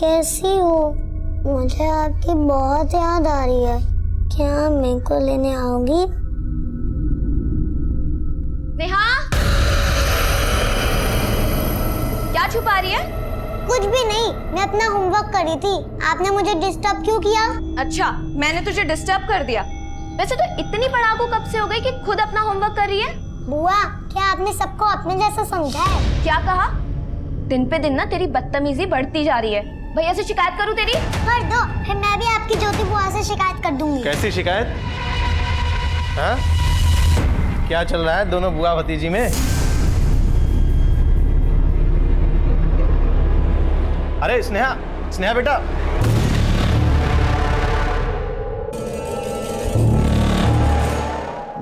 कैसी हो? मुझे आपकी बहुत याद आ रही है। क्या मेरे को लेने आओगी? नेहा, क्या छुपा रही है? कुछ भी नहीं, मैं अपना होमवर्क कर रही थी। आपने मुझे डिस्टर्ब क्यों किया? अच्छा, मैंने तुझे डिस्टर्ब कर दिया। वैसे तो इतनी पढ़ाकू कब से हो गई कि खुद अपना होमवर्क कर रही है? बुआ, क्या आपने सबको अपने जैसा समझा है? क्या कहा? दिन पे दिन ना तेरी बदतमीजी बढ़ती जा रही है। भैया से शिकायत करूं तेरी? कर दो, फिर मैं भी आपकी ज्योति बुआ से शिकायत कर दूंगी। कैसी शिकायत? हाँ? क्या चल रहा है दोनों बुआ भतीजी में? अरे स्नेहा, स्नेहा बेटा,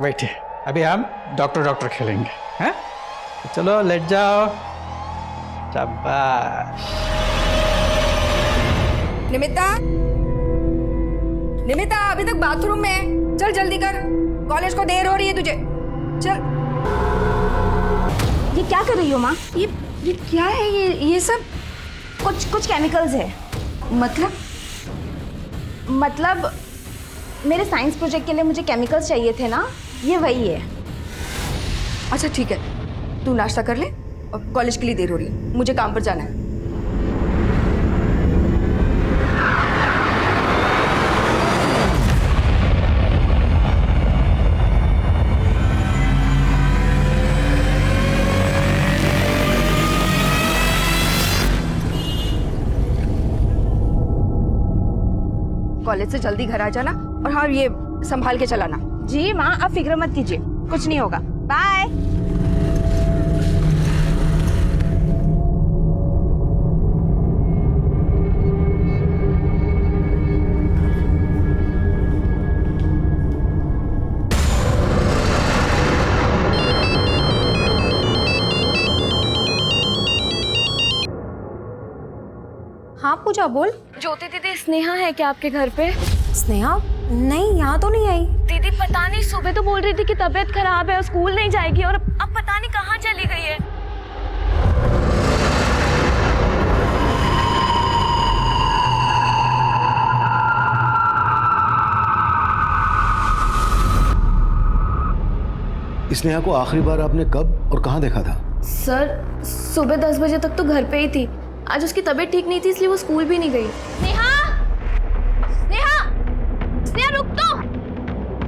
बैठिए, अभी हम डॉक्टर खेलेंगे। हैं? चलो लेट जाओ। शाबाश। निमिता, निमिता अभी तक बाथरूम में है। चल जल्दी कर, कॉलेज को देर हो रही है तुझे। चल। ये क्या कर रही हो माँ? ये क्या है? ये सब कुछ केमिकल्स है। मतलब मेरे साइंस प्रोजेक्ट के लिए मुझे केमिकल्स चाहिए थे ना, ये वही है। अच्छा ठीक है, तू नाश्ता कर ले और कॉलेज के लिए देर हो रही है, मुझे काम पर जाना है। कॉलेज से जल्दी घर आ जाना और हाँ ये संभाल के चलाना। जी माँ, आप फिक्र मत कीजिए, कुछ नहीं होगा। बाय। हाँ पूजा बोल। ज्योति दीदी, स्नेहा है क्या आपके घर पे? स्नेहा? नहीं, यहाँ तो नहीं आई। दीदी पता नहीं, सुबह तो बोल रही थी कि तबीयत खराब है और स्कूल नहीं जाएगी, और अब पता नहीं कहाँ चली गई है। स्नेहा को आखिरी बार आपने कब और कहाँ देखा था? सर, सुबह 10 बजे तक तो घर पे ही थी। आज उसकी तबीयत ठीक नहीं थी, इसलिए वो स्कूल भी नहीं गई। नेहा, स्नेहा, स्नेहा रुक तो।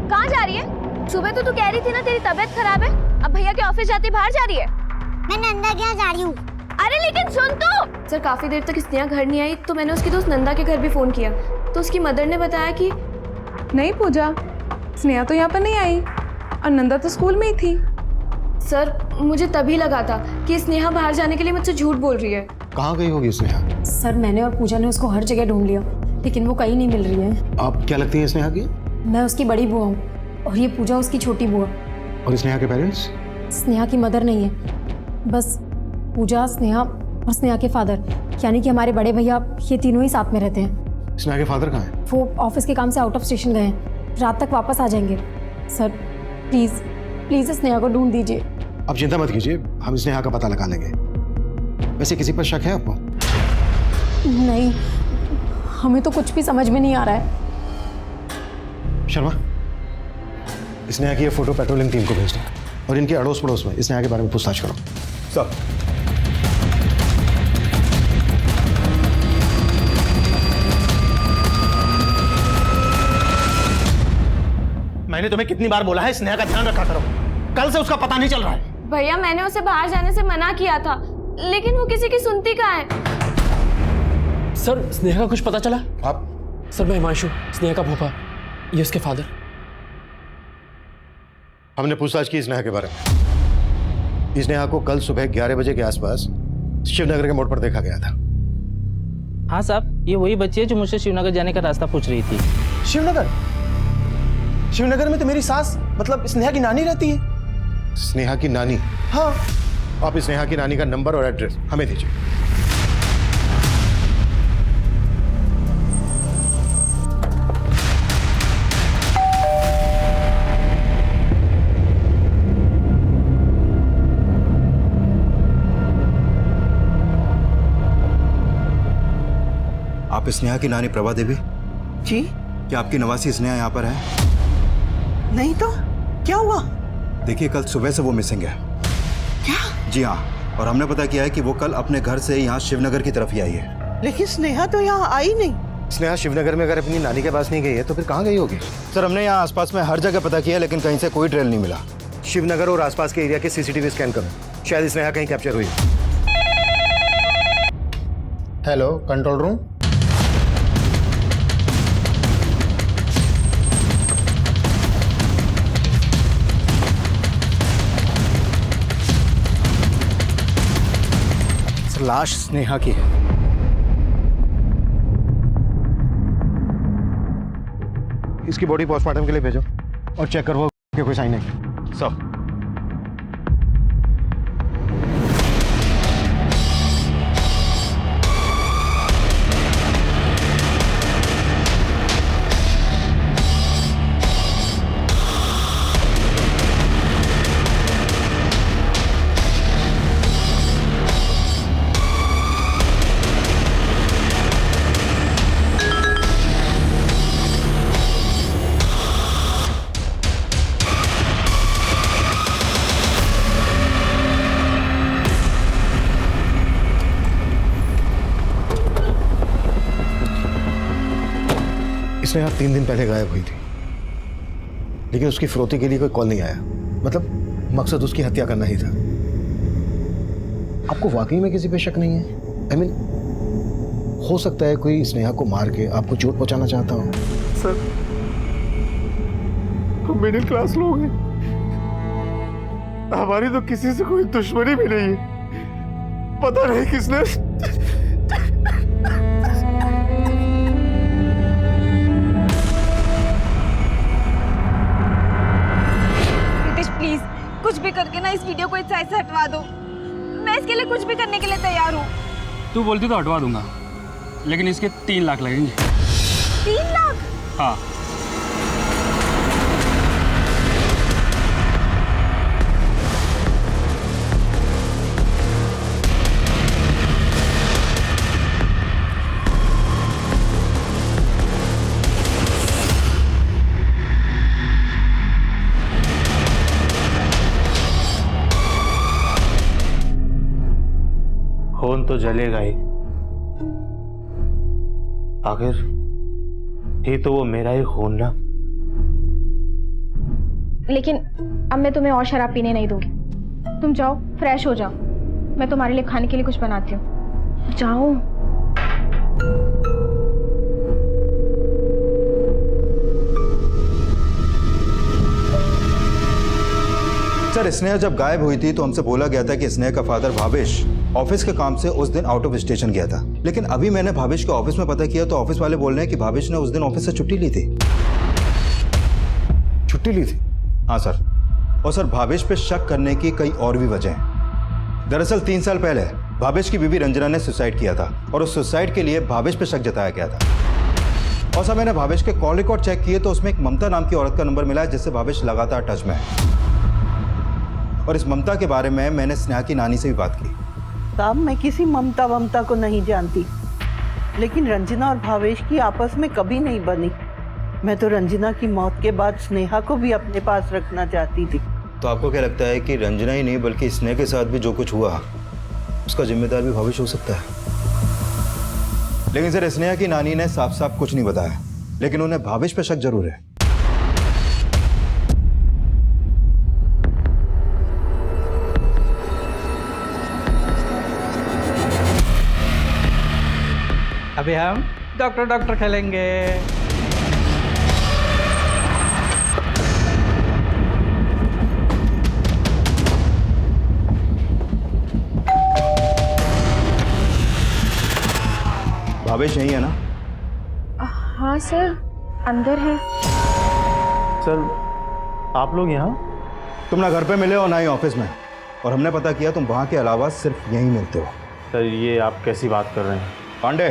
कहाँ जा रही है? सुबह तो तू कह रही थी ना तेरी तबीयत खराब है, अब भैया के ऑफिस जाती बाहर जा रही है। मैं नंदा के यहाँ जा रही हूँ। अरे लेकिन सुन तो। सर, काफी देर तक स्नेहा घर नहीं आई तो मैंने उसकी दोस्त नंदा के घर भी फोन किया, तो उसकी मदर ने बताया कि नहीं पूजा, स्नेहा तो यहाँ पर नहीं आई और नंदा तो स्कूल में ही थी। सर, मुझे तभी लगा था कि स्नेहा बाहर जाने के लिए मुझसे झूठ बोल रही है। कहाँ गई होगी स्नेहा? सर, मैंने और पूजा ने उसको हर जगह ढूंढ लिया, लेकिन वो कहीं नहीं मिल रही है। आप क्या लगती हैं स्नेहा की? मैं उसकी बड़ी बुआ हूँ और ये पूजा उसकी छोटी बुआ। और स्नेहा के पेरेंट्स? स्नेहा की मदर नहीं है, बस पूजा, स्नेहा और स्नेहा के फादर, यानी कि हमारे बड़े भैया, ये तीनों ही साथ में रहते हैं। स्नेहा के फादर कहाँ हैं? वो ऑफिस के काम से आउट ऑफ स्टेशन गए हैं, रात तक वापस आ जाएंगे। सर प्लीज़ प्लीज़ स्नेहा को ढूंढ दीजिए। आप चिंता मत कीजिए, हम स्नेहा का पता लगा लेंगे। वैसे किसी पर शक है आपको? नहीं, हमें तो कुछ भी समझ में नहीं आ रहा है। शर्मा, स्नेहा की ये फोटो पेट्रोलिंग टीम को भेज दो और इनके अड़ोस पड़ोस में स्नेहा के बारे में पूछताछ करो। सब मैंने तुम्हें कितनी बार बोला है स्नेहा का ध्यान रखा करो, कल से उसका पता नहीं चल रहा है। भैया, मैंने उसे बाहर जाने से मना किया था, लेकिन वो किसी की सुनती कहाँ है। सर, स्नेहा का कुछ पता चला? आप? सर, मैं हिमांशु, स्नेहा का फूफा, ये उसके फादर। हमने पूछताछ की स्नेहा के बारे में। स्नेहा को कल सुबह 11 बजे के आसपास शिवनगर के मोड़ पर देखा गया था। हाँ साहब, ये वही बच्ची है जो मुझसे शिवनगर जाने का रास्ता पूछ रही थी। शिवनगर? शिवनगर में तो मेरी सास, मतलब स्नेहा की नानी रहती है। स्नेहा की नानी? हाँ। आप स्नेहा की नानी का नंबर और एड्रेस हमें दीजिए। आप स्नेहा की नानी प्रभा देवी? जी क्या आपकी नवासी स्नेहा यहाँ पर है? नहीं तो क्या हुआ? देखिए, कल सुबह से वो मिसिंग है। क्या? जी हाँ, और हमने पता किया है कि वो कल अपने घर से यहाँ शिवनगर की तरफ ही आई है। लेकिन स्नेहा तो यहाँ आई नहीं। स्नेहा शिवनगर में अगर अपनी नानी के पास नहीं गई है तो फिर कहाँ गई होगी? सर, हमने यहाँ आसपास में हर जगह पता किया, लेकिन कहीं से कोई ट्रेल नहीं मिला। शिवनगर और आसपास के एरिया के सीसीटीवी स्कैन करो, शायद स्नेहा कहीं कैप्चर हुई। Hello, control room. सर, लाश स्नेहा की है। इसकी बॉडी पोस्टमार्टम के लिए भेजो और चेक करो कि कोई साइन है। सर, स्नेहा 3 दिन पहले गायब हुई थी, लेकिन उसकी फिरौती के लिए कोई कॉल नहीं आया। मतलब मकसद उसकी हत्या करना ही था। आपको वाकई में किसी पे शक नहीं है? I mean, हो सकता है कोई स्नेहा को मार के आपको चोट पहुंचाना चाहता हो। सर, हम मिडिल क्लास लोग हैं, हमारी तो किसी से कोई दुश्मनी भी नहीं है। पता नहीं किसने। प्लीज कुछ भी करके ना इस वीडियो को इस साइड से हटवा दो। मैं इसके लिए कुछ भी करने के लिए तैयार हूँ। तू बोलती तो हटवा दूंगा, लेकिन इसके 3 लाख लगेंगे। 3 लाख? हाँ। खून तो जलेगा ही, आखिर ही तो वो मेरा ही खून ना। लेकिन अब मैं तुम्हें और शराब पीने नहीं दूंगी। तुम जाओ, फ्रेश हो जाओ, मैं तुम्हारे लिए खाने के लिए कुछ बनाती हूँ। जाओ। सर, स्नेहा जब गायब हुई थी तो हमसे बोला गया था कि स्नेहा का फादर भावेश ऑफिस के काम से उस दिन आउट ऑफ स्टेशन गया था। लेकिन अभी मैंने भावेश के ऑफिस में पता किया तो ऑफिस वाले बोल रहे हैं कि भावेश ने उस दिन ऑफिस से छुट्टी ली थी। छुट्टी ली थी? हाँ सर। और सर, भावेश पे शक करने की कई और भी वजह हैं। दरअसल 3 साल पहले भावेश की बीवी रंजना ने सुसाइड किया था और उस सुसाइड के लिए भावेश पे शक जताया गया था। और सर, मैंने भावेश के कॉल रिकॉर्ड चेक किए तो उसमें एक ममता नाम की औरत का नंबर मिला जिससे भावेश लगातार टच में है। और इस ममता के बारे में मैंने स्नेहा की नानी से भी बात की। साहब, मैं किसी ममता को नहीं जानती, लेकिन रंजना और भावेश की आपस में कभी नहीं बनी। मैं तो रंजना की मौत के बाद स्नेहा को भी अपने पास रखना चाहती थी। तो आपको क्या लगता है कि रंजना ही नहीं बल्कि स्नेहा के साथ भी जो कुछ हुआ उसका जिम्मेदार भी भावेश हो सकता है? लेकिन सर, स्नेहा की नानी ने साफ साफ कुछ नहीं बताया, लेकिन उन्हें भावेश पे शक जरूर है। अभी हम डॉक्टर खेलेंगे। भावेश यही है ना? हाँ सर, अंदर है। सर, आप लोग यहाँ? तुम ना घर पे मिले हो ना ही ऑफिस में, और हमने पता किया तुम वहाँ के अलावा सिर्फ यहीं मिलते हो। सर, ये आप कैसी बात कर रहे हैं? पांडे,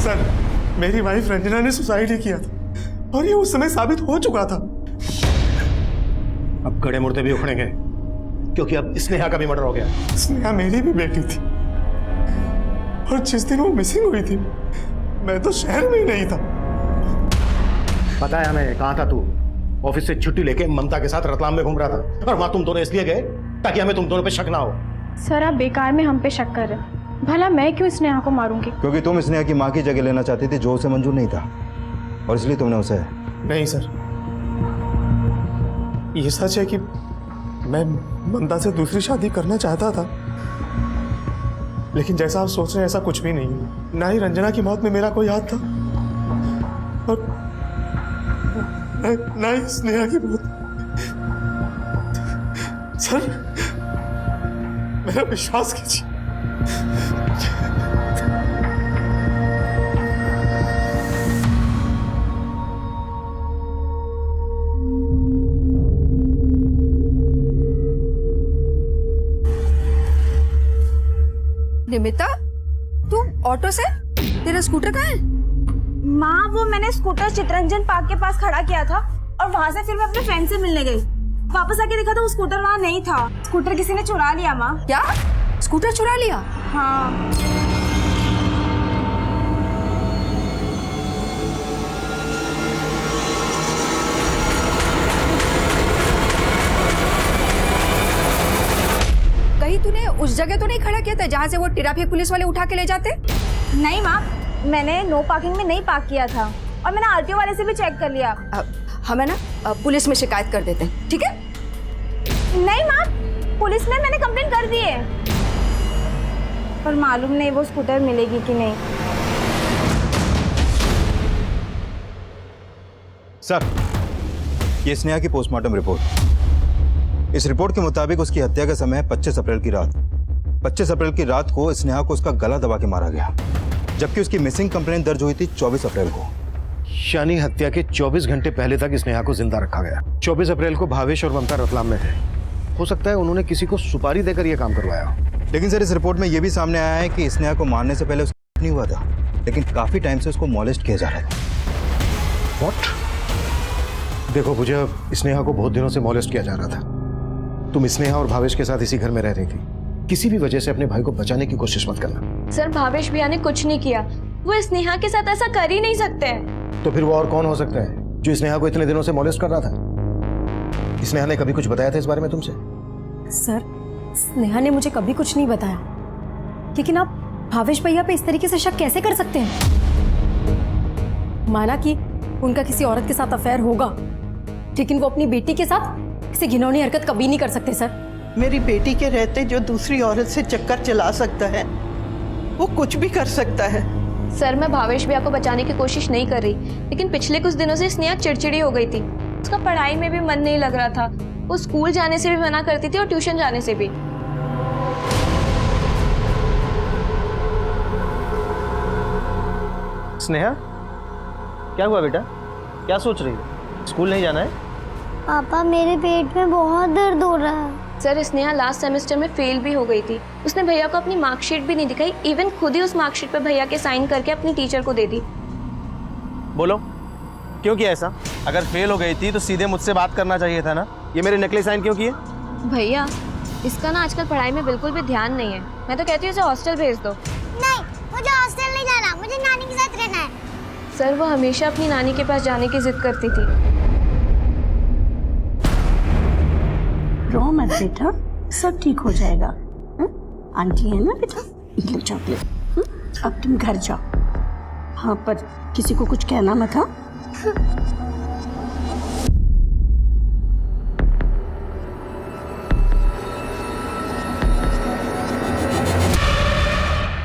सर, मेरी वाइफ रंजना ने सुसाइड ही किया था और ये उस समय साबित हो चुका था। अब गड़े मुर्दे भी उखड़ेंगे, क्योंकि अब स्नेहा का भी मर्डर हो गया। स्नेहा मेरी भी बेटी थी और जिस दिन वो मिसिंग हुई थी मैं तो शहर में ही नहीं था। पता है हमें, कहाँ था तू? ऑफिस से छुट्टी लेके ममता के साथ रतलाम में घूम रहा था और वहां तुम दोनों इसलिए गए ताकि हमें तुम दोनों पे शक ना हो। सर आप बेकार में हम पे शक कर रहे हैं। भला मैं क्यों स्नेहा को मारूंगी? क्योंकि तुम स्नेहा की माँ की जगह लेना चाहती थी जो उसे मंजूर नहीं था, और इसलिए तुमने उसे। नहीं सर, ये सच है कि मैं ममता से दूसरी शादी करना चाहता था, लेकिन जैसा आप सोच रहे हैं ऐसा कुछ भी नहीं है। ना ही रंजना की मौत में मेरा कोई हाथ था और ना ही स्नेहा की मौत। सर मेरा विश्वास कीजिए। निमिता, तू ऑटो से? तेरा स्कूटर कहाँ है? माँ वो मैंने स्कूटर चितरंजन पार्क के पास खड़ा किया था और वहाँ से फिर मैं अपने फ्रेंड से मिलने गई। वापस आके देखा तो वो स्कूटर वहाँ नहीं था। स्कूटर किसी ने चुरा लिया माँ। क्या? स्कूटर चुरा लिया? हाँ। कहीं तूने उस जगह तो नहीं खड़ा किया था जहाँ से वो ट्रैफिक पुलिस वाले उठा के ले जाते? नहीं माँ, मैंने नो पार्किंग में नहीं पार्क किया था और मैंने आरटीओ वाले से भी चेक कर लिया। हमें ना पुलिस में शिकायत कर देते हैं, ठीक है? नहीं माँ, पुलिस में मैंने कंप्लेंट कर दी है, पर मालूम नहीं वो स्कूटर मिलेगी कि नहीं। सर, ये स्नेहा की पोस्टमार्टम रिपोर्ट। इस रिपोर्ट के मुताबिक उसकी हत्या का समय है 25 अप्रैल की रात। 25 अप्रैल की रात को स्नेहा को उसका गला दबा के मारा गया, जबकि उसकी मिसिंग कंप्लेंट दर्ज हुई थी 24 अप्रैल को। यानी हत्या के 24 घंटे पहले तक स्नेहा को जिंदा रखा गया। 24 अप्रैल को भावेश और ममता रतलाम में थे। हो सकता है उन्होंने किसी को सुपारी देकर यह काम करवाया। लेकिन सर, इस रिपोर्ट में यह भी सामने आया है कि स्नेहा को मारने से पहले उसका नहीं हुआ था, लेकिन काफी टाइम से उसको मॉलेस्ट किया जा रहा था। व्हाट? देखो पूजा, स्नेहा को बहुत दिनों से मॉलेस्ट किया जा रहा था। तुम स्नेहा और भावेश के साथ इसी घर में रह रही थी। किसी भी वजह से अपने भाई को बचाने की कोशिश मत करना। सर भावेश भैया ने कुछ नहीं किया, वो स्नेहा के साथ ऐसा कर ही नहीं सकते हैं। तो फिर वो और कौन हो सकता है जो स्नेहा को इतने दिनों से मॉलेस्ट कर रहा था? स्नेहा ने कभी कुछ बताया था इस बारे में तुमसे? सर, स्नेहा ने मुझे कभी कुछ नहीं बताया, लेकिन आप भावेश भैया पे इस तरीके से शक कैसे कर सकते हैं? माना कि उनका किसी औरत के साथ अफेयर होगा, लेकिन वो अपनी बेटी के साथ किसी घिनौनी हरकत कभी नहीं कर सकते। सर, मेरी बेटी के रहते जो दूसरी औरत से चक्कर चला सकता है वो कुछ भी कर सकता है। सर मैं भावेश भैया को बचाने की कोशिश नहीं कर रही, लेकिन पिछले कुछ दिनों से स्नेहा चिड़चिड़ी हो गई थी। उसका पढ़ाई में भी मन नहीं लग रहा था, वो स्कूल जाने से भी मना करती थी और ट्यूशन जाने से भी। स्नेहा, क्या हुआ बेटा? क्या सोच रही हो? स्कूल नहीं जाना है? पापा मेरे पेट में बहुत दर्द हो रहा है। सर स्नेहा लास्ट सेमेस्टर में फेल भी हो गई थी। उसने भैया को अपनी मार्कशीट भी नहीं दिखाई, इवन खुद ही उस मार्कशीट पर भैया के साइन करके अपनी टीचर को दे दी। बोलो, क्यों किया ऐसा? अगर फेल हो गई थी तो सीधे मुझसे बात करना चाहिए था ना। ये मेरे नकली साइन क्यों किए? भैया इसका ना आजकल पढ़ाई में बिल्कुल भी ध्यान नहीं है। मैं तो कहती हूँ इसे हॉस्टल भेज दो। नहीं, मुझे हॉस्टल नहीं जाना, मुझे नानी के साथ रहना है। सर वो हमेशा अपनी नानी के पास जाने की जिद करती थी। रो मत बेटा, सब ठीक हो जाएगा। आंटी है ना बेटा, ये चॉकलेट। अब तुम घर जाओ। हाँ, पर किसी को कुछ कहना मत। हाँ,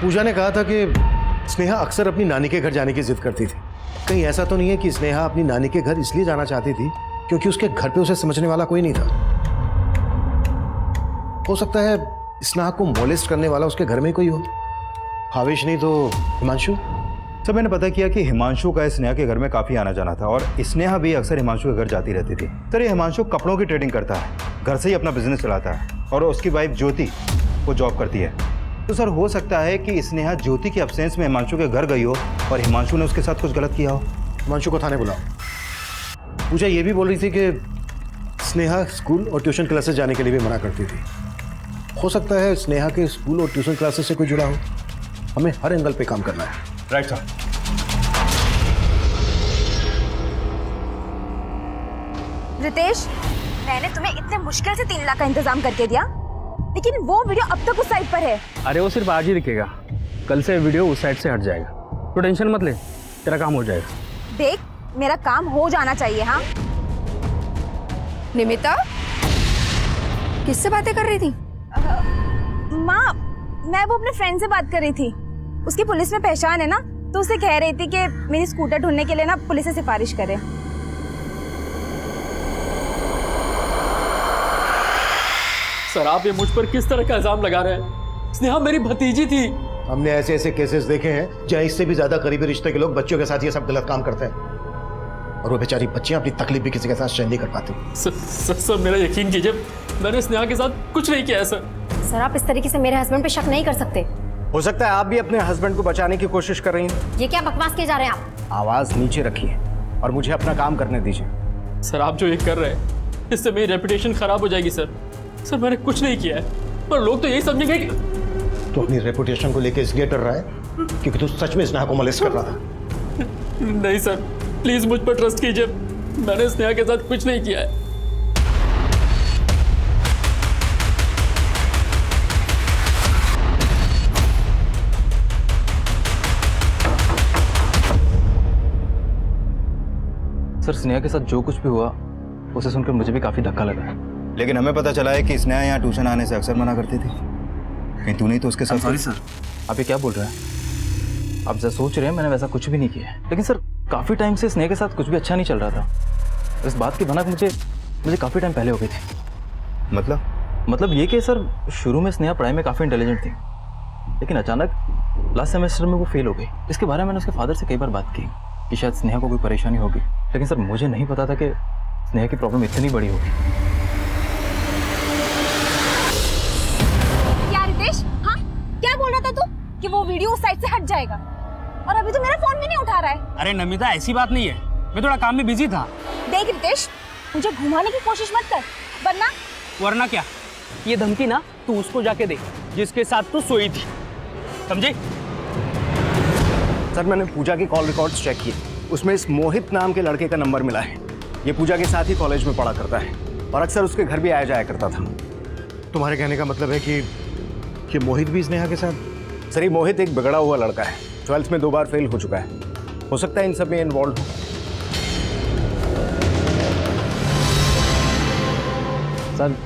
पूजा ने कहा था कि स्नेहा अक्सर अपनी नानी के घर जाने की जिद करती थी। कहीं ऐसा तो नहीं है कि स्नेहा अपनी नानी के घर इसलिए जाना चाहती थी क्योंकि उसके घर पे उसे समझने वाला कोई नहीं था? हो सकता है स्नेहा को मॉलेस्ट करने वाला उसके घर में कोई हो। भावेश नहीं तो हिमांशु। सब मैंने पता किया कि हिमांशु का स्नेहा के घर में काफी आना जाना था और स्नेहा भी अक्सर हिमांशु के घर जाती रहती थी। सर, ये हिमांशु कपड़ों की ट्रेडिंग करता है, घर से ही अपना बिजनेस चलाता है और उसकी वाइफ ज्योति वो जॉब करती है। तो सर हो सकता है कि स्नेहा ज्योति के एब्सेंस में हिमांशु के घर गई हो और हिमांशु ने उसके साथ कुछ गलत किया हो। हिमांशु को थाने बुलाओ। पूजा ये भी बोल रही थी कि स्नेहा स्कूल और ट्यूशन क्लासेस जाने के लिए भी मना करती थी। हो सकता है स्नेहा के स्कूल और ट्यूशन क्लासेस से कोई जुड़ा हो। हमें हर एंगल पे काम करना है। Right sir. रितेश, मैंने तुम्हें इतने मुश्किल से 3 लाख का इंतजाम करके दिया, लेकिन वो वीडियो अब तक उस साइट पर है। अरे वो सिर्फ आज ही दिखेगा, कल से वीडियो उस साइड से हट जाएगा। तो टेंशन मत ले, तेरा काम हो जाएगा। देख, मेरा काम हो जाना चाहिए। हाँ निमिता, किससे बातें कर रही थी? माँ, मैं वो अपने फ्रेंड से बात कर रही थी। उसकी पुलिस में पहचान है ना, तो उसे कह रही थी कि मेरी स्कूटर ढूंढने के लिए ना पुलिस से सिफारिश करे। सर आप ये मुझ पर किस तरह का इल्जाम लगा रहे हैं? स्नेहा मेरी भतीजी थी। हमने ऐसे ऐसे केसेस देखे हैं जहां इससे भी ज्यादा करीबी रिश्ते के लोग बच्चों के साथ ये सब गलत काम करते हैं, और वो बेचारी बच्चियां अपनी तकलीफ भी किसी के साथ शेयर नहीं कर पाती। सर मेरा यकीन कीजिए, मैंने स्नेहा के साथ कुछ नहीं किया है सर। सर आप इस तरीके से मेरे हस्बैंड पे शक नहीं कर सकते। हो सकता है आप भी अपने हस्बैंड को बचाने की कोशिश कर रही हैं। ये क्या बकवास किए जा रहे हैं आप? आवाज नीचे रखिए और मुझे अपना काम करने दीजिए। सर आप जो ये कर रहे हैं, इससे मेरी रेपुटेशन खराब हो जाएगी सर। सर मैंने कुछ नहीं किया है, पर लोग तो यही समझेंगे कि तो अपनी रेपुटेशन को लेकर इसलिए डर रहा है क्योंकि तू सच में स्नेहा को मोलेस्ट कर रहा था। नहीं सर, प्लीज मुझ पर ट्रस्ट कीजिए, मैंने स्नेहा के साथ कुछ नहीं किया है। सर स्नेहा के साथ जो कुछ भी हुआ उसे सुनकर मुझे भी काफी धक्का लगा है। लेकिन हमें पता चला है कि स्नेहा यहाँ ट्यूशन आने से अक्सर मना करती थी। कहीं तू नहीं तो उसके साथ? Sorry sir. आप ये क्या बोल रहे हैं? आप जैसा सोच रहे हैं मैंने वैसा कुछ भी नहीं किया है। लेकिन सर काफी टाइम से स्नेहा के साथ कुछ भी अच्छा नहीं चल रहा था। इस बात की भनक मुझे काफी टाइम पहले हो गई थी। मतलब ये कि सर शुरू में स्नेहा पढ़ाई में काफी इंटेलिजेंट थी, लेकिन अचानक लास्ट सेमेस्टर में वो फेल हो गई। इसके बारे में मैंने उसके फादर से कई बार बात की कि शायद स्नेहा को कोई परेशानी होगी, लेकिन सर मुझे नहीं पता था कि स्नेहा की प्रॉब्लम इतनी बड़ी होगी। क्या रितेश? हाँ क्या बोल रहा था तू कि वो वीडियो उस साइड से हट जाएगा, और अभी तो मेरा फोन भी नहीं उठा रहा है। अरे नमिता ऐसी बात नहीं है, मैं थोड़ा काम में बिजी था। देख रितेश, मुझे घुमाने की कोशिश मत कर, वरना क्या? ये धमकी ना तू उसको जाके दे जिसके साथ तू सोई थी, समझे? सर मैंने पूजा की कॉल रिकॉर्ड्स चेक किए, उसमें इस मोहित नाम के लड़के का नंबर मिला है। ये पूजा के साथ ही कॉलेज में पढ़ा करता है और अक्सर उसके घर भी आया जाया करता था। तुम्हारे कहने का मतलब है कि मोहित भी स्नेहा के साथ? सर ये मोहित एक बिगड़ा हुआ लड़का है, 12th में 2 बार फेल हो चुका है। हो सकता है इन सब में इन्वॉल्व हो। सर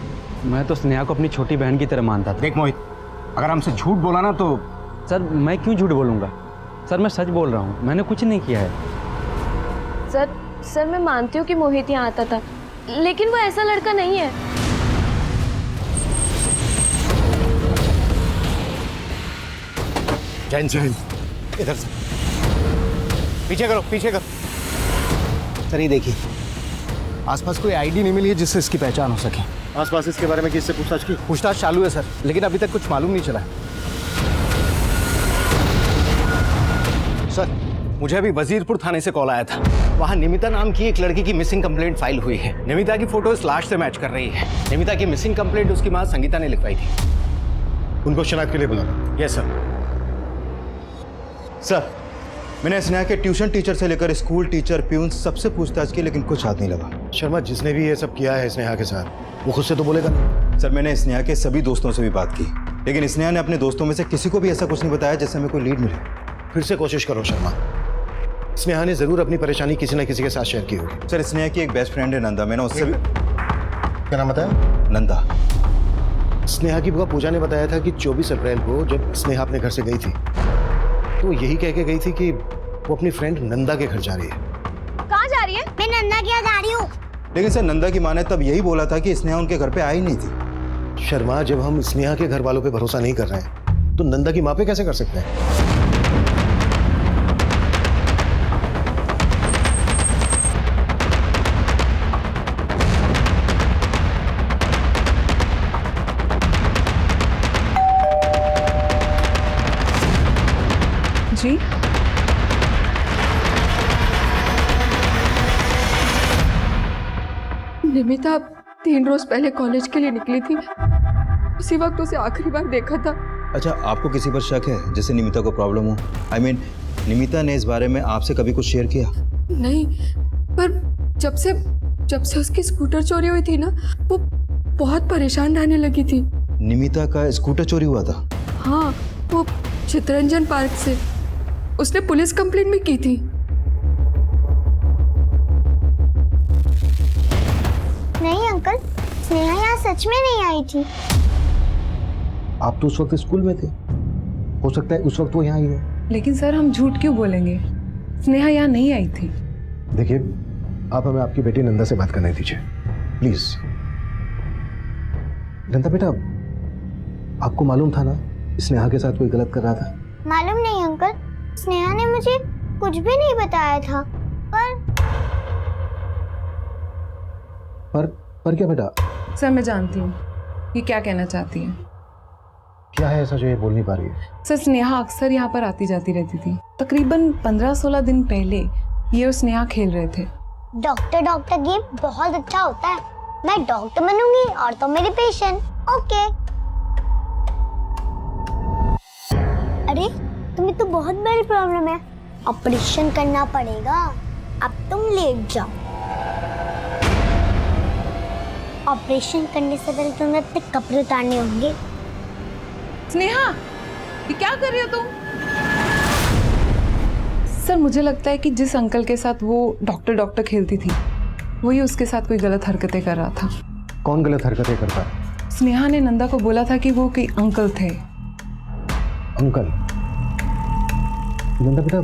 मैं तो स्नेहा को अपनी छोटी बहन की तरह मानता था। देख मोहित, अगर हमसे झूठ बोला ना तो। सर मैं क्यों झूठ बोलूँगा? सर मैं सच बोल रहा हूँ, मैंने कुछ नहीं किया है। सर मैं मानती हूँ कि मोहित यहाँ आता था, लेकिन वो ऐसा लड़का नहीं है। जैन इधर से पीछे करो। सर ये देखिए, आसपास कोई आईडी नहीं मिली है जिससे इसकी पहचान हो सके। आसपास इसके बारे में किससे पूछताछ की? पूछताछ चालू है सर, लेकिन अभी तक कुछ मालूम नहीं चला है। सर मुझे अभी वजीरपुर थाने से कॉल आया था, वहाँ निमिता नाम की एक लड़की की मिसिंग कंप्लेंट फाइल हुई है। निमिता की फोटो इस लाश से मैच कर रही है। निमिता की मिसिंग कंप्लेंट उसकी माँ संगीता ने लिखवाई थी। उनको शनाख्त के लिए बुलाना। Yes sir. सर मैंने स्नेहा के ट्यूशन टीचर से लेकर स्कूल टीचर प्यून सबसे पूछताछ की, लेकिन कुछ हाथ नहीं लगा। शर्मा, जिसने भी ये सब किया है स्नेहा के साथ, वो खुद से तो बोलेगा नहीं। सर मैंने स्नेहा के सभी दोस्तों से भी बात की, लेकिन स्नेहा ने अपने दोस्तों में से किसी को भी ऐसा कुछ नहीं बताया जिससे हमें कोई लीड मिले। फिर से कोशिश करो शर्मा, स्नेहा ने जरूर अपनी परेशानी किसी न किसी के साथ शेयर की होगी। सर स्नेहा की एक बेस्ट फ्रेंड है नंदा, मैंने उससे भी। क्या नाम बताया? नंदा। स्नेहा की बुआ पूजा ने बताया था कि 24 अप्रैल को जब स्नेहा अपने घर से गई थी तो यही कह के गई थी कि वो अपनी फ्रेंड नंदा के घर जा रही है। कहाँ जा रही है? मैं नंदा के यहाँ जा रही हूँ। लेकिन सर नंदा की माँ ने तब यही बोला था कि स्नेहा उनके घर पे आई नहीं थी। शर्मा, जब हम स्नेहा के घर वालों पे भरोसा नहीं कर रहे हैं तो नंदा की माँ पे कैसे कर सकते हैं? जी निमिता 3 रोज पहले कॉलेज के लिए निकली थी, उसी वक्त उसे आखिरी बार देखा था। अच्छा, आपको किसी पर शक है जिससे निमिता को प्रॉब्लम हो? I mean, निमिता ने इस बारे में आपसे कभी कुछ शेयर किया? नहीं, पर जब से उसकी स्कूटर चोरी हुई थी ना, वो बहुत परेशान रहने लगी थी। निमिता का स्कूटर चोरी हुआ था? हाँ, वो चितरंजन पार्क से। उसने पुलिस कंप्लेंट भी की थी। नहीं अंकल, स्नेहा यहाँ सच में नहीं आई थी। आप तो उस वक्त स्कूल में थे, हो सकता है उस वक्त वो यहाँ आई हो। लेकिन सर, हम झूठ क्यों बोलेंगे? स्नेहा यहाँ नहीं आई थी। देखिए, आप हमें आपकी बेटी नंदा से बात करने दीजिए प्लीज। नंदा बेटा, आपको मालूम था ना स्नेहा के साथ कोई गलत कर रहा था? मालूम नहीं अंकल, स्नेहा ने मुझे कुछ भी नहीं बताया था। पर क्या बेटा? सर, मैं जानती हूँ ये क्या कहना चाहती है। क्या है ऐसा जो ये बोल नहीं पा रही है? सर, स्नेहा अक्सर यहाँ पर आती जाती रहती थी। तकरीबन 15-16 दिन पहले ये और स्नेहा खेल रहे थे। डॉक्टर गेम बहुत अच्छा होता है। मैं डॉक्टर बनूंगी और तो मेरी पेशेंट। ओके। अरे, तुम्हें तो बहुत बड़ी प्रॉब्लम है, ऑपरेशन करना पड़ेगा। अब तुम लेट जाओ। ऑपरेशन करने से पहले तुम्हें अपने कपड़े उतारने होंगे। स्नेहा, ये क्या कर रही हो तुम? सर, मुझे लगता है कि जिस अंकल के साथ वो डॉक्टर खेलती थी, वही उसके साथ कोई गलत हरकतें कर रहा था। कौन गलत हरकतें करता है? स्नेहा ने नंदा को बोला था कि वो कोई अंकल थे। अंकल? नंदा बेटा,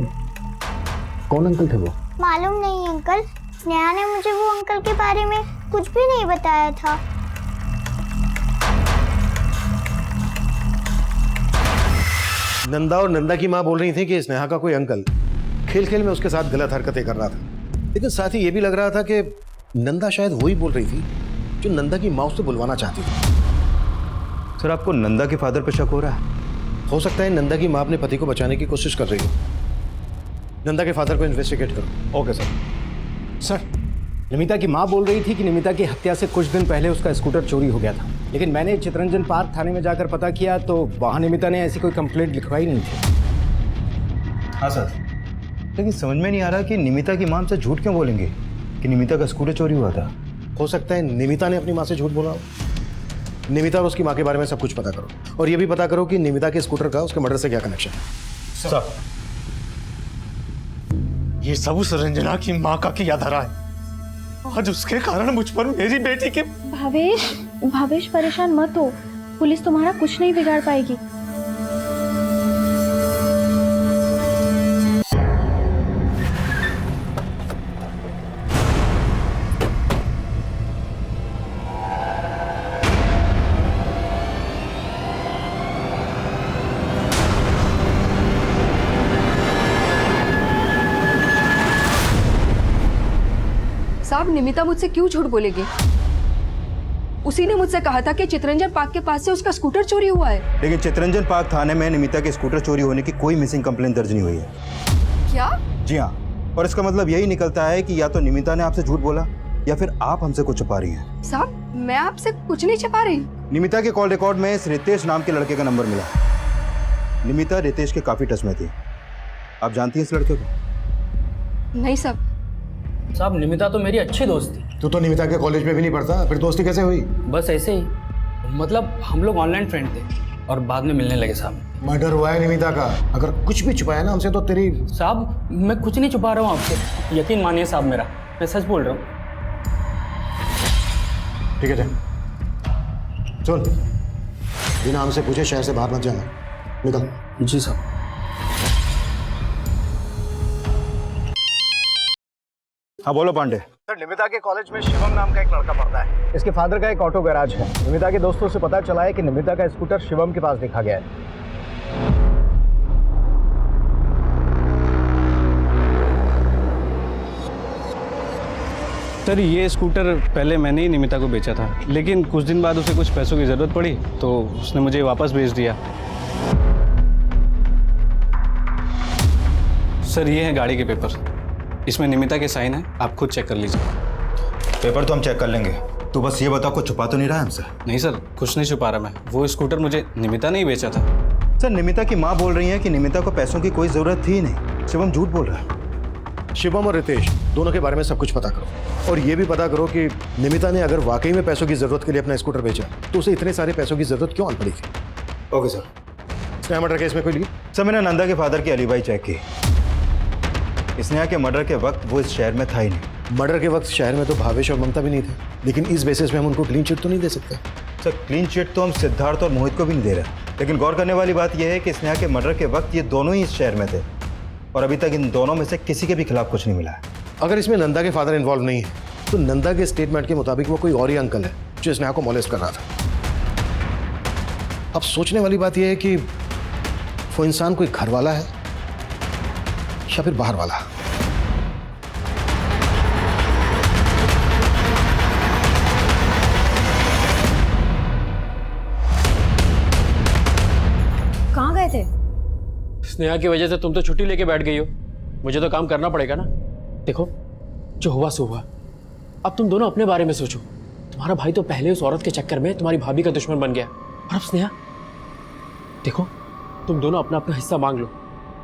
कौन अंकल थे वो? मालूम नहीं अंकल, स्नेहा ने मुझे वो अंकल के बारे में कुछ भी नहीं बताया था। नंदा और नंदा की माँ बोल रही थी कि स्नेहा का कोई अंकल खेल खेल में उसके साथ गलत हरकतें कर रहा था, लेकिन साथ ही ये भी लग रहा था कि नंदा शायद वही बोल रही थी जो नंदा की माँ उससे बुलवाना चाहती थी। सर, आपको नंदा के फादर पर शक हो रहा है? हो सकता है नंदा की माँ अपने पति को बचाने की कोशिश कर रही हो। नंदा के फादर को इन्वेस्टिगेट करो। Okay sir. सर, निमिता की माँ बोल रही थी कि निमिता की हत्या से कुछ दिन पहले उसका स्कूटर चोरी हो गया था, लेकिन मैंने चितरंजन पार्क थाने में जाकर पता किया तो वहाँ निमिता ने ऐसी कोई कंप्लेंट लिखवाई नहीं थी। हाँ सर, लेकिन समझ में नहीं आ रहा कि निमिता की माँ से झूठ क्यों बोलेंगे कि निमिता का स्कूटर चोरी हुआ था। हो सकता है निमिता ने अपनी माँ से झूठ बोला हो। निमिता और उसकी माँ के बारे में सब कुछ पता करो, और ये भी पता करो कि निमिता के स्कूटर का उसके मर्डर से क्या कनेक्शन है। सर, ये सब उस रंजना की माँ का किया धरा है। आज उसके कारण मुझ पर मेरी बेटी के। भावेश परेशान मत हो, पुलिस तुम्हारा कुछ नहीं बिगाड़ पाएगी। साहब, निमिता मुझसे क्यों झूठ बोलेगी? उसी ने मुझसे कहा था कि चितरंजन पार्क के पास से उसका स्कूटर चोरी हुआ है। लेकिन चितरंजन पार्क थाने में निमिता के स्कूटर चोरी होने की कोई मिसिंग कंप्लेंट दर्ज नहीं हुई है। क्या? जी हाँ, और इसका मतलब यही निकलता है कि या तो निमिता ने आपसे झूठ बोला या फिर आप हमसे कुछ छुपा रही हैं। साहब, मैं आपसे कुछ नहीं छुपा रही। निमिता के कॉल रिकॉर्ड में इस रितेश नाम के लड़के का नंबर मिला। निमिता रितेश के काफी टच में थी। आप जानती हैं इस लड़के को? नहीं साहब। साहब, निमिता तो मेरी अच्छी दोस्त थी। तू तो निमिता के कॉलेज में भी नहीं पढ़ता, फिर दोस्ती कैसे हुई? बस ऐसे ही, मतलब हम लोग ऑनलाइन फ्रेंड थे और बाद में मिलने लगे साहब। मर्डर हुआ है निमिता का, अगर कुछ भी छुपाया ना हमसे तो तेरी। साहब, मैं कुछ नहीं छुपा रहा हूँ आपसे, यकीन मानिए साहब मेरा, मैं सच बोल रहा हूँ। ठीक है, सुन, बिना हमसे पूछे शहर से बाहर मत जाना, निकल। जी साहब। हाँ बोलो पांडे। सर, निमिता के कॉलेज में शिवम नाम का एक लड़का पढ़ता है। इसके फादर का एक ऑटो गैराज है। निमिता के दोस्तों से पता चला है कि निमिता का स्कूटर शिवम के पास देखा गया है। सर, ये स्कूटर पहले मैंने ही निमिता को बेचा था, लेकिन कुछ दिन बाद उसे कुछ पैसों की ज़रूरत पड़ी तो उसने मुझे वापस भेज दिया। सर, ये है गाड़ी के पेपर, इसमें निमिता के साइन है, आप खुद चेक कर लीजिए। पेपर तो हम चेक कर लेंगे, तो बस ये बताओ, कुछ छुपा तो नहीं रहा है हमसे? नहीं सर, कुछ नहीं छुपा रहा मैं। वो स्कूटर मुझे निमिता ने ही बेचा था। सर, निमिता की माँ बोल रही है कि निमिता को पैसों की कोई जरूरत थी ही नहीं। शिवम झूठ बोल रहा है। शिवम और रितेश दोनों के बारे में सब कुछ पता करो और ये भी पता करो कि निमिता ने अगर वाकई में पैसों की जरूरत के लिए अपना स्कूटर बेचा तो उसे इतने सारे पैसों की जरूरत क्यों आन पड़ी थी। Okay sir. Sneha murder case में कोई लीड? सर, मैंने नंदा के फादर की एलिबाई चेक की। स्नेहा के मर्डर के वक्त वो इस शहर में था ही नहीं। मर्डर के वक्त शहर में तो भावेश और ममता भी नहीं थे, लेकिन इस बेसिस पे हम उनको क्लीन चिट तो नहीं दे सकते। सर, क्लीन चिट तो हम सिद्धार्थ और मोहित को भी नहीं दे रहे, लेकिन गौर करने वाली बात यह है कि स्नेहा के मर्डर के वक्त ये दोनों ही इस शहर में थे और अभी तक इन दोनों में से किसी के भी खिलाफ कुछ नहीं मिला है। अगर इसमें नंदा के फादर इन्वॉल्व नहीं है तो नंदा के स्टेटमेंट के मुताबिक वो कोई और ही अंकल है जो स्नेहा को मॉलेस्ट कर रहा था। अब सोचने वाली बात यह है कि वो इंसान कोई घर वाला है या फिर बाहर वाला। कहाँ गए थे? स्नेहा की वजह से तुम तो छुट्टी लेके बैठ गई हो, मुझे तो काम करना पड़ेगा ना। देखो, जो हुआ सो हुआ। अब तुम दोनों अपने बारे में सोचो। तुम्हारा भाई तो पहले उस औरत के चक्कर में तुम्हारी भाभी का दुश्मन बन गया, और अब स्नेहा। देखो, तुम दोनों अपना अपना हिस्सा मांग लो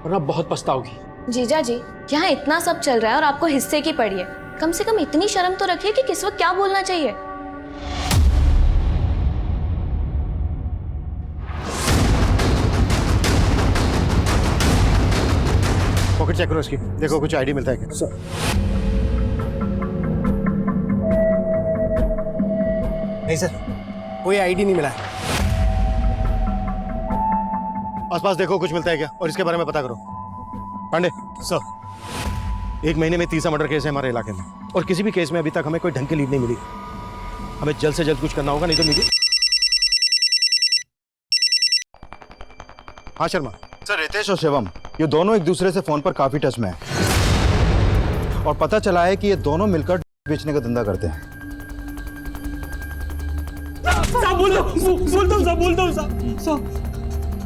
वरना बहुत पछताओगी। जीजा जी, यहाँ इतना सब चल रहा है और आपको हिस्से की पड़ी है। कम से कम इतनी शर्म तो रखिए कि किस वक्त क्या बोलना चाहिए। पॉकेट चेक करो इसकी, देखो कुछ आईडी मिलता है क्या? सर, नहीं सर, कोई आईडी नहीं मिला है। आसपास देखो कुछ मिलता है क्या, और इसके बारे में पता करो। पांडे सर, 1 महीने में 30 मर्डर केस है हमारे इलाके में और किसी भी केस में अभी तक हमें कोई ढंग की लीड नहीं मिली। हमें जल्द से जल्द कुछ करना होगा, नहीं तो मीडिया। हाँ शर्मा सर, रितेश और शिवम ये दोनों एक दूसरे से फोन पर काफी टच में हैं और पता चला है कि ये दोनों मिलकर बेचने का धंधा करते हैं। साहब बोल दो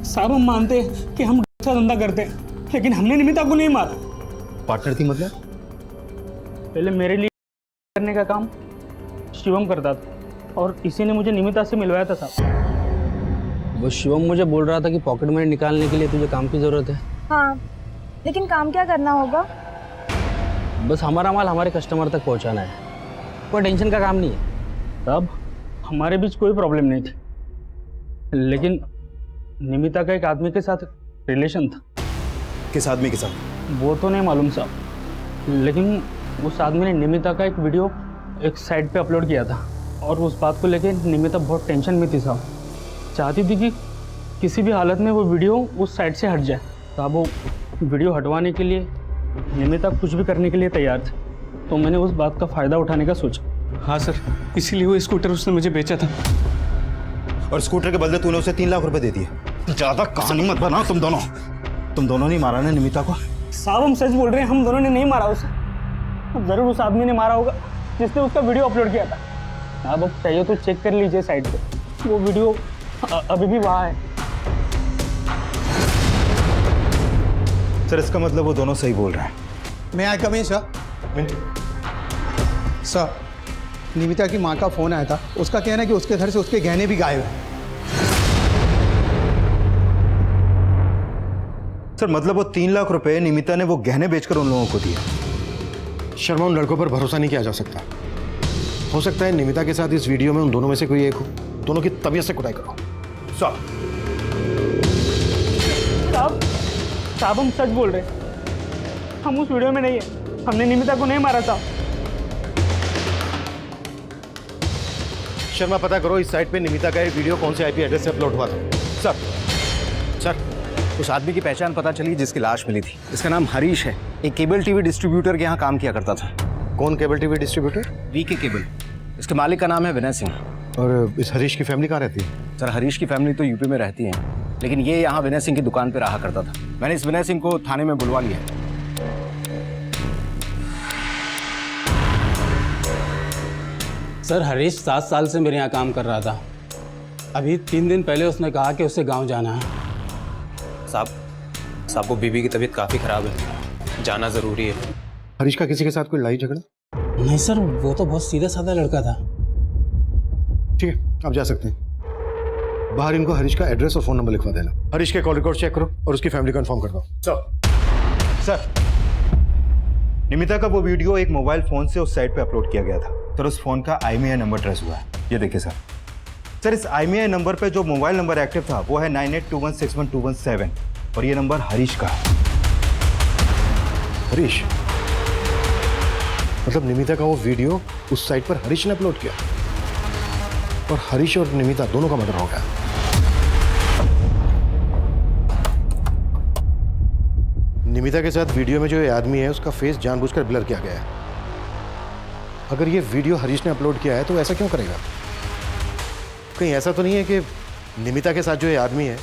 साहब, हम मानते हैं कि हम का धंधा करते हैं, लेकिन हमने निमिता को नहीं मारा। पार्टनर थी मतलब? पहले मेरे लिए करने का काम शिवम करता था और इसी ने मुझे निमिता से मिलवाया था साहब। वो शिवम मुझे बोल रहा था कि पॉकेट मनी निकालने के लिए तुझे काम की जरूरत है। हाँ, लेकिन काम क्या करना होगा? बस हमारा माल हमारे कस्टमर तक पहुंचाना है, कोई टेंशन का काम नहीं है। तब हमारे बीच कोई प्रॉब्लम नहीं थी, लेकिन निमिता का एक आदमी के साथ रिलेशन था। किस आदमी के साथ? वो तो नहीं मालूम साहब, लेकिन उस आदमी ने निमिता का एक वीडियो एक साइट पे अपलोड किया था और उस बात को लेके निमिता बहुत टेंशन में थी साहब। चाहती थी कि किसी भी हालत में वो वीडियो उस साइट से हट जाए। साहब, वो वीडियो हटवाने के लिए निमिता कुछ भी करने के लिए तैयार थी, तो मैंने उस बात का फ़ायदा उठाने का सोचा। हाँ सर, इसीलिए वो स्कूटर उसने मुझे बेचा था। और स्कूटर के बदले तूने उसे 3 लाख रुपए दे दिए। ज्यादा कहानी मत बनाओ तुम दोनों नहीं मारा ना निमिता को? साहब, हम सच बोल रहे हैं, हम दोनों ने नहीं मारा उसे। जरूर उस आदमी ने मारा होगा जिसने उसका वीडियो अपलोड किया था। साहब, अब चाहिए तो चेक कर लीजिए साइट पे, वो वीडियो अभी भी वहाँ है। सर, इसका मतलब वो दोनों सही बोल रहे हैं। मैं आई कम इन सर, निमिता की माँ का फोन आया था, उसका कहना है कि उसके घर से उसके गहने भी गायब हैं। सर, मतलब वो 3 लाख रुपए निमिता ने वो गहने बेचकर उन लोगों को दिए। शर्मा, उन लड़कों पर भरोसा नहीं किया जा सकता। हो सकता है निमिता के साथ इस वीडियो में उन दोनों में से कोई एक हो। दोनों की तबीयत से कुटाई करो। साहब, हम सच बोल रहे हैं, हम उस वीडियो में नहीं है, हमने निमिता को नहीं मारा था। शर्मा, पता करो इस साइट पे निमिता का एक वीडियो कौन से आईपी एड्रेस से अपलोड हुआ था। सर, उस आदमी की पहचान पता चली जिसकी लाश मिली थी। इसका नाम हरीश है, एक केबल टीवी डिस्ट्रीब्यूटर के यहाँ काम किया करता था। कौन cable TV distributor? VK cable. इसके मालिक का नाम है विनय सिंह। और इस हरीश की फैमिली कहाँ रहती है? सर, हरीश की फैमिली तो यूपी में रहती है, लेकिन ये यहाँ विनय सिंह की दुकान पर रहा करता था। मैंने इस विनय सिंह को थाने में बुलवा लिया है। सर, हरीश 7 साल से मेरे यहाँ काम कर रहा था। अभी 3 दिन पहले उसने कहा कि उसे गांव जाना है। साहब को बीबी की तबीयत काफ़ी ख़राब है, जाना ज़रूरी है। हरीश का किसी के साथ कोई लड़ाई झगड़ा? नहीं सर, वो तो बहुत सीधा साधा लड़का था। ठीक है, आप जा सकते हैं। बाहर इनको हरीश का एड्रेस और फोन नंबर लिखवा देना। हरीश के कॉल रिकॉर्ड चेक करो और उसकी फैमिली कंफर्म कर दो। सर, निमिता का वो वीडियो एक मोबाइल फोन से उस साइट पे अपलोड किया गया था। सर, उस फोन का IMEI नंबर ट्रेस हुआ है। ये देखिए सर। सर, इस IMEI नंबर पे जो मोबाइल नंबर एक्टिव था वो है 9821612117 और ये नंबर हरीश का है। हरीश? मतलब निमिता का वो वीडियो उस साइट पर हरीश ने अपलोड किया और हरीश और निमिता दोनों का मर्डर हो गया। निमिता के साथ वीडियो में जो ये आदमी है उसका फेस जानबूझकर ब्लर किया गया है। अगर ये वीडियो हरीश ने अपलोड किया है तो ऐसा क्यों करेगा? कहीं ऐसा तो नहीं है कि निमिता के साथ जो ये आदमी है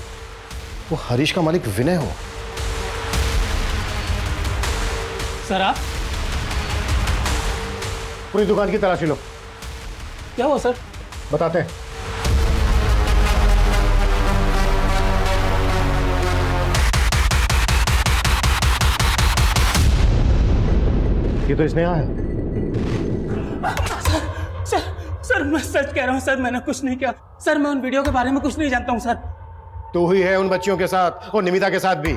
वो हरीश का मालिक विनय हो? सर आप पूरी दुकान की तलाशी लो। क्या हुआ सर? बताते हैं। ये तो स्नेहा है। सर मैं सच कह रहा हूँ सर, मैंने कुछ नहीं किया सर। मैं उन वीडियो के बारे में कुछ नहीं जानता हूँ सर। तू ही है उन बच्चियों के साथ और निमिता के साथ भी।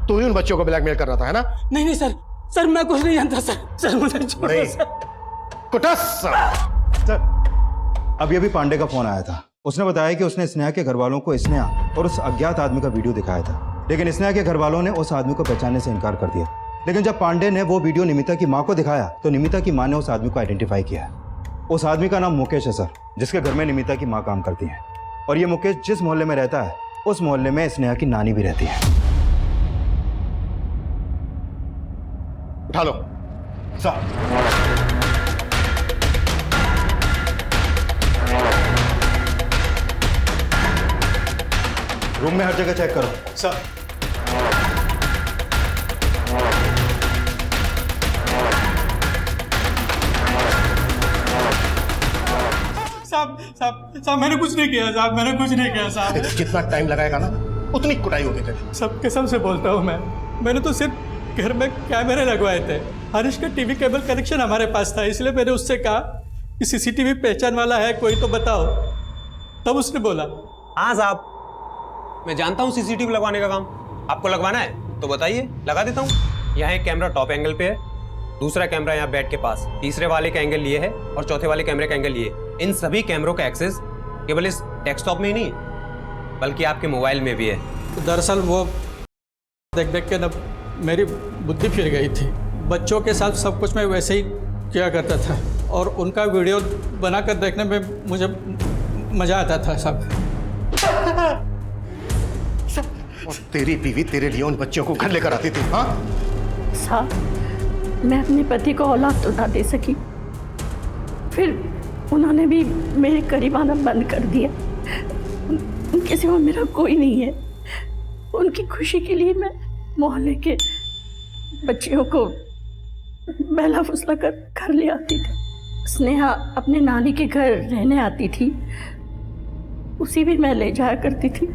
तू ही उन बच्चों को ब्लैकमेल कर रहा था, है ना? नहीं नहीं सर, सर मैं कुछ नहीं जानता सर। सर मुझे छोड़ दो सर। कुटस! सर, अभी पांडे का फोन आया था। उसने बताया कि उसने स्नेहा के घर वालों को स्नेहा और उस अज्ञात आदमी का वीडियो दिखाया था, लेकिन स्नेहा के घर वालों ने उस आदमी को पहचानने से इनकार कर दिया। लेकिन जब पांडे ने वो वीडियो निमिता की माँ को दिखाया तो निमिता की माँ ने उस आदमी को आइडेंटिफाई किया। उस आदमी का नाम मुकेश है सर, जिसके घर में निमिता की माँ काम करती है। और ये मुकेश जिस मोहल्ले में रहता है उस मोहल्ले में स्नेहा की नानी भी रहती है। उठा लो सर। रूम में हर जगह चेक करो। सर। साहब मैंने कुछ नहीं किया साहब, मैंने कुछ नहीं किया साहब। जितना टाइम लगाएगा ना उतनी कुटाई होगी तेरी। सब कसम से बोलता हूँ मैंने तो सिर्फ घर में कैमरे लगवाए थे। हरीश का टीवी केबल कनेक्शन हमारे पास था, इसलिए मैंने उससे कहा कि CCTV पहचान वाला है कोई तो बताओ। तब उसने बोला हाँ साहब, मैं जानता हूँ CCTV लगवाने का काम। आपको लगवाना है तो बताइए, लगा देता हूँ। यहाँ एक कैमरा टॉप एंगल पे है, दूसरा कैमरा यहाँ बेड के पास, तीसरे वाले का एंगल ये है और चौथे वाले कैमरे का एंगल ये। इन सभी कैमरों का एक्सेस केवल इस डेस्कटॉप में ही नहीं बल्कि आपके मोबाइल में भी है। दरअसल वो देख देख के ना मेरी बुद्धि फिर गई थी। बच्चों के साथ सब कुछ मैं वैसे ही किया करता था और उनका वीडियो बनाकर देखने में मुझे मज़ा आता था सब। और तेरी बीवी तेरे लिए उन बच्चों को घर लेकर आती थी। हाँ साहब, मैं अपने पति को औलाद तो ना दे सकी, फिर उन्होंने भी मेरे करीब आना बंद कर दिया। उनके सिवा मेरा कोई नहीं है। उनकी खुशी के लिए मैं मोहल्ले के बच्चियों को बहला फुसला कर घर ले आती थी। स्नेहा अपने नानी के घर रहने आती थी, उसी भी मैं ले जाया करती थी।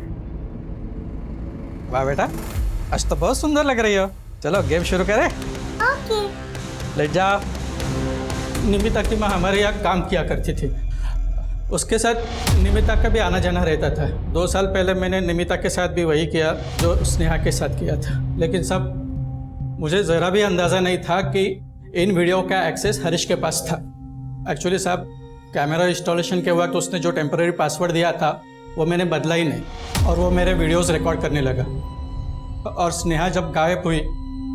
वाह बेटा, आज तो बहुत सुंदर लग रही हो। चलो गेम शुरू करें। ओके। ले जाओ। निमिता की माँ हमारे यहाँ काम किया करती थी, उसके साथ निमिता का भी आना जाना रहता था। 2 साल पहले मैंने निमिता के साथ भी वही किया जो स्नेहा के साथ किया था, लेकिन सब मुझे ज़रा भी अंदाज़ा नहीं था कि इन वीडियो का एक्सेस हरीश के पास था। एक्चुअली साहब, कैमरा इंस्टॉलेशन के वक्त उसने जो टेम्पररी पासवर्ड दिया था वो मैंने बदला ही नहीं और वो मेरे वीडियोस रिकॉर्ड करने लगा। और स्नेहा जब गायब हुई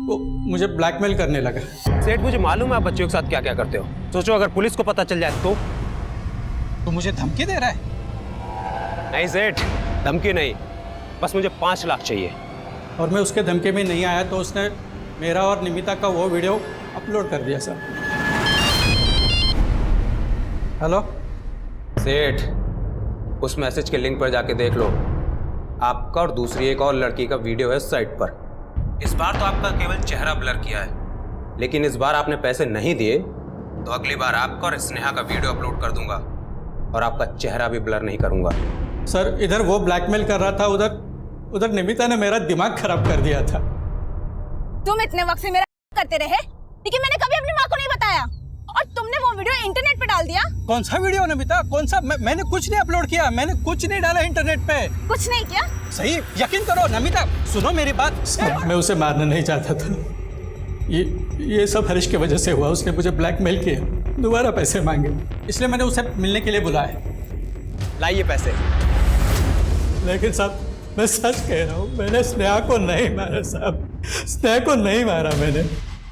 वो मुझे ब्लैकमेल करने लगा। सेठ, मुझे मालूम है आप बच्चों के साथ क्या क्या करते हो। सोचो अगर पुलिस को पता चल जाए तो? तू मुझे धमकी दे रहा है? नहीं सेठ, धमकी नहीं, बस मुझे 5 लाख चाहिए। और मैं उसके धमकी में नहीं आया तो उसने मेरा और निमिता का वो वीडियो अपलोड कर दिया सर। हेलो सेठ, उस मैसेज के लिंक पर जाके देख लो। आपका और दूसरी एक और लड़की का वीडियो है साइट पर। इस बार तो आपका केवल चेहरा ब्लर किया है, लेकिन इस बार आपने पैसे नहीं दिए तो अगली बार आपका और स्नेहा का वीडियो अपलोड कर दूंगा और आपका चेहरा भी ब्लर नहीं करूंगा। सर, इधर वो ब्लैकमेल कर रहा था, उधर निमिता ने मेरा दिमाग खराब कर दिया था। तुम इतने वक्त से मेरा करते रहे, लेकिन मैंने कभी अपनी माँ को नहीं बताया और तुमने वो वीडियो इंटरनेट पे डाल दिया। कौन सा वीडियो नमिता, कौन सा? मैंने कुछ नहीं अपलोड किया, मैंने कुछ नहीं डाला इंटरनेट पे। कुछ नहीं किया? सही, यकीन करो नमिता, सुनो मेरी बात। मैं उसे मारना नहीं चाहता था, ये सब हरीश की वजह से हुआ। उसने मुझे ब्लैकमेल किया, दोबारा पैसे मांगे, इसलिए मैंने उसे मिलने के लिए बुलाया। लाइए पैसे। लेकिन साहब मैं सच कह रहा हूँ, मैंने स्नेहा को नहीं मारा साहब, स्नेहा को नहीं मारा मैंने।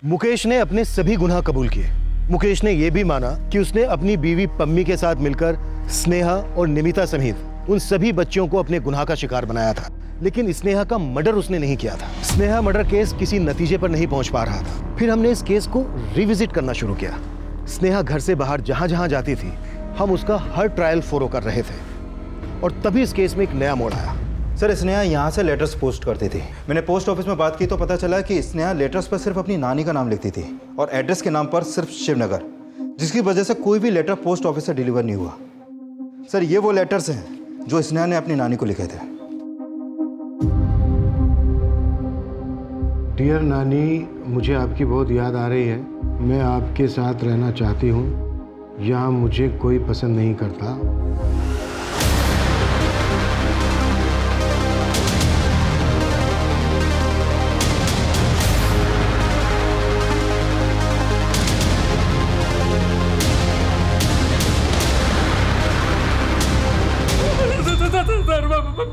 मुकेश ने अपने सभी गुनाह कबूल किए। मुकेश ने यह भी माना कि उसने अपनी बीवी पम्मी के साथ मिलकर स्नेहा और निमिता समेत उन सभी बच्चियों को अपने गुनाह का शिकार बनाया था, लेकिन स्नेहा का मर्डर उसने नहीं किया था। स्नेहा मर्डर केस किसी नतीजे पर नहीं पहुंच पा रहा था। फिर हमने इस केस को रिविजिट करना शुरू किया। स्नेहा घर से बाहर जहां जहां जाती थी, हम उसका हर ट्रायल फॉलो कर रहे थे, और तभी इस केस में एक नया मोड़ आया। सर, स्नेहा यहाँ से लेटर्स पोस्ट करती थी। मैंने पोस्ट ऑफिस में बात की तो पता चला कि स्नेहा लेटर्स पर सिर्फ अपनी नानी का नाम लिखती थी और एड्रेस के नाम पर सिर्फ शिवनगर, जिसकी वजह से कोई भी लेटर पोस्ट ऑफिस से डिलीवर नहीं हुआ। सर, ये वो लेटर्स हैं जो स्नेहा ने अपनी नानी को लिखे थे। डियर नानी, मुझे आपकी बहुत याद आ रही है। मैं आपके साथ रहना चाहती हूँ। यहाँ मुझे कोई पसंद नहीं करता।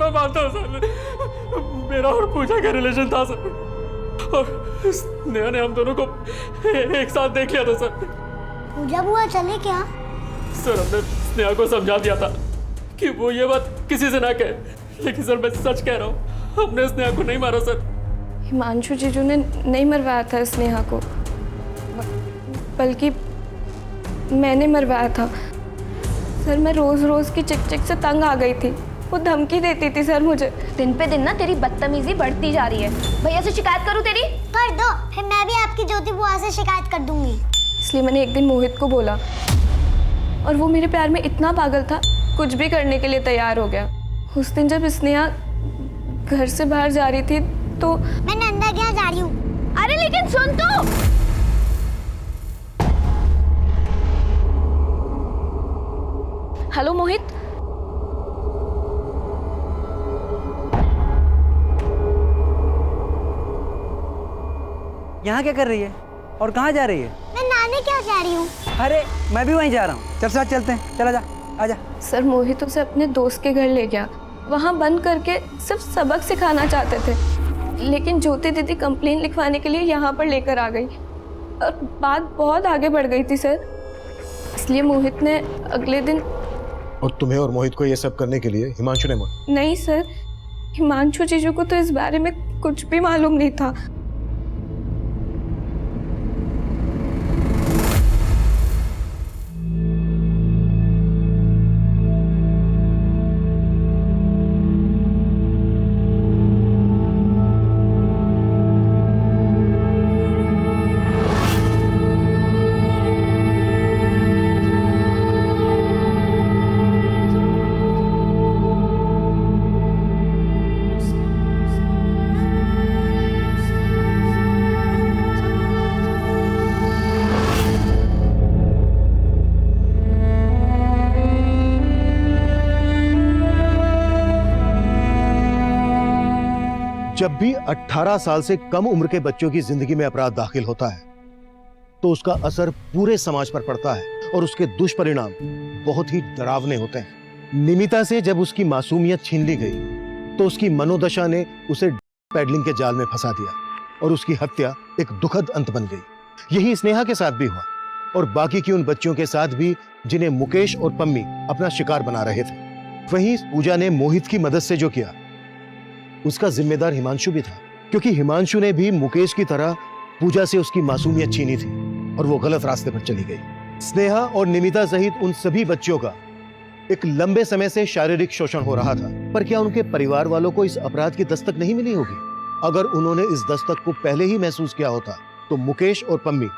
मैं मानता हूँ सर, मेरा और पूजा का रिलेशन था सर, और स्नेहा ने हम दोनों को एक साथ देख लिया था सर। पूजा बुआ चले क्या? सर, हमने स्नेहा को समझा दिया था कि वो ये बात किसी से ना कहे, लेकिन सर मैं सच कह रहा हूँ, हमने स्नेहा को नहीं मारा सर। हिमांशु जीजू ने नहीं मरवाया था स्नेहा को, बल्कि मैंने मरवाया था सर। मैं रोज रोज की चिक चिक से तंग आ गई थी। वो धमकी देती थी सर मुझे। दिन पे दिन ना तेरी बदतमीजी बढ़ती जा रही है। भैया से शिकायत करूँ तेरी? कर दो, फिर मैं भी आपकी ज्योति बुआ से शिकायत कर दूंगी। इसलिए मैंने एक दिन मोहित को बोला, और वो मेरे प्यार में इतना पागल था, कुछ भी करने के लिए तैयार हो गया। उस दिन जब स्नेहा घर से बाहर जा रही थी तो मैं नंदा के यहाँ जा रही हूँ। अरे लेकिन सुन तो। हेलो मोहित, यहाँ क्या कर रही है और कहाँ जा रही है? मैं नानी के यहाँ जा रही हूँ। अरे मैं भी वहीं जा रहा हूँ। चल साथ चलते हैं, चला जा, आजा। सर मोहित उसे अपने दोस्त के घर ले गया। वहाँ बंद करके सिर्फ सबक सिखाना चाहते थे, लेकिन ज्योति दीदी कंप्लेन लिखवाने के लिए यहाँ पर लेकर आ गई, और बात बहुत आगे बढ़ गई थी सर। इसलिए मोहित ने अगले दिन। और तुम्हें और मोहित को ये सब करने के लिए हिमांशु ने नहीं सर, हिमांशु जीजू को तो इस बारे में कुछ भी मालूम नहीं था। जब भी 18 साल से कम उम्र के बच्चों की जिंदगी में अपराध दाखिल होता है तो उसका असर पूरे समाज पर पड़ता है और उसके दुष्परिणाम बहुत ही डरावने होते हैं। निमिता से जब उसकी मासूमियत छीन ली गई तो उसकी मनोदशा ने उसे पैडलिंग के जाल में फंसा दिया और उसकी हत्या एक दुखद अंत बन गई। यही स्नेहा के साथ भी हुआ और बाकी की उन बच्चियों के साथ भी जिन्हें मुकेश और पम्मी अपना शिकार बना रहे थे। वहीं पूजा ने मोहित की मदद से जो किया उसका जिम्मेदार हिमांशु भी था, क्योंकि हिमांशु ने भी मुकेश की तरह पूजा से उसकी मासूमियत छीनी थी और वो गलत रास्ते पर चली गई। स्नेहा और निमिता सहित उन सभी बच्चियों का एक लंबे समय से शारीरिक शोषण हो रहा था, पर क्या उनके परिवार वालों को इस अपराध की दस्तक नहीं मिली होगी? अगर उन्होंने इस दस्तक को पहले ही महसूस किया होता तो मुकेश और पम्मी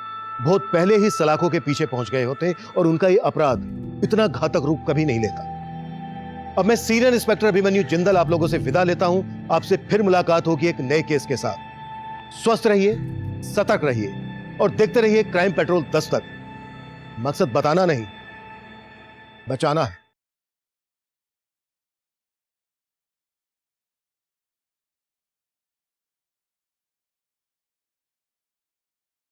बहुत पहले ही सलाखों के पीछे पहुंच गए होते और उनका ये अपराध इतना घातक रूप कभी नहीं लेता। अब मैं सीनियर इंस्पेक्टर अभिमन्यु जिंदल आप लोगों से विदा लेता हूं। आपसे फिर मुलाकात होगी एक नए केस के साथ। स्वस्थ रहिए, सतर्क रहिए और देखते रहिए क्राइम पेट्रोल दस्तक। मकसद बताना नहीं, बचाना है।